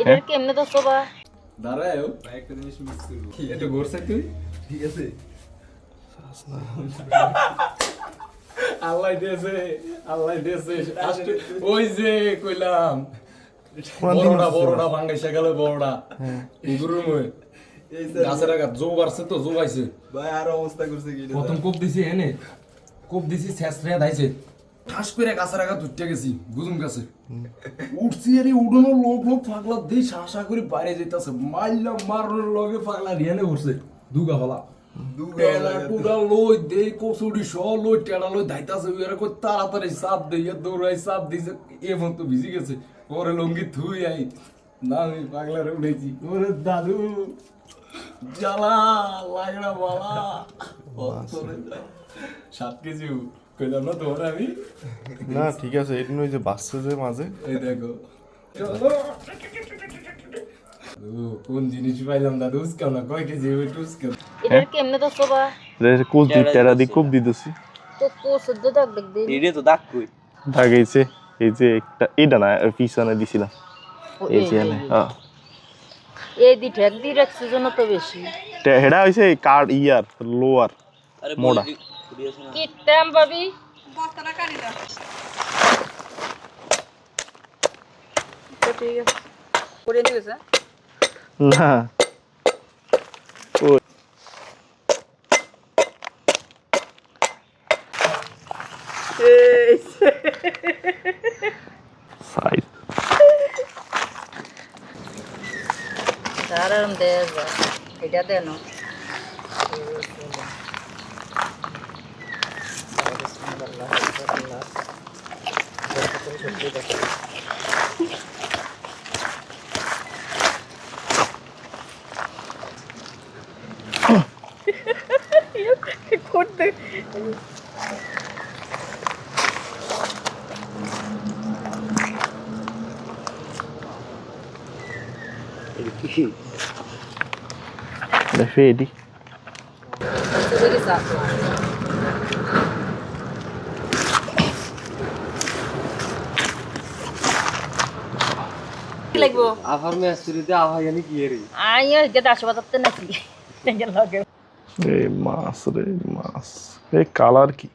এটা কেমনে তো সোবা দাঁড়াও একটা জিনিস মিস করবো এটা ঘুরছে তুই ঠিক আছে আল্লাহ দিয়েছে ওই যে কইলাম বড়টা ভাঙ্গাইছে গেল বড়টা গুরুর মই গাছের আগা জো বাড়ছে তো জো আইছে ভাই আর অবস্থা করছে কি প্রথম কোপ দিছি এনে কোপ দিছি শেষরে দাইছে ঠাস করে গাছের আগা উঠতে গেছি গুজুম গাছে উঠছি আরে উড়ানো লোক পাগলা দেই শাসা করে বাইরে যাইতাছে মাইলা মারার লগে পাগলা রিয়ানে উঠছে দুগা হলা টেলা টুডা লই দেই কসুডি শ লই টেলা লই দাইতাছে ওরা কই তাড়াতাড়ি চাপ দেই দৌড়াই চাপ দিছে এমন তো ভিজি গেছে ওরে লঙ্গি থুই আই না আমি পাগলা রে উঠেছি ওরে দাদু জ্বালা লাগড়া বালা 7 কেজি কইলাম না তোমার আমি না ঠিক আছে এটা নয় যে বাচ্চা যে মাঝে এই দেখো কোন জিনিস পাইলাম দাদু উস্কাও না কয় কেজি ওই উস্কাও এটা কেমনে তো সোবা কোচ দি টেরা দি খুব দি দছি তো কোসদ্দ দাগ দেখ দে এটা তো দাগ কই দাগাইছে এই যে একটা এটা না পিছনে দিছিলাম এই যে হ্যাঁ এই দি ঠেক দি রাখছিস জন্য তো বেশি হেডা হইছে কার্ড ইয়ার লোয়ার আরে মোড়া কি টাইম ভাবি বস্তাটা কাটি দাও তো ঠিক আছে করে নিয়ে গেছে না সাইজ সারাম দে যা এটা দেন করতে ফেডি দেখি সাপ কি লাগবো আভার মেস্তুরিতে আভা জানি কি রে আইয়া গেদা আসবাদতে নাকি লাগে এই মাছ রে মাছ এই কালার কি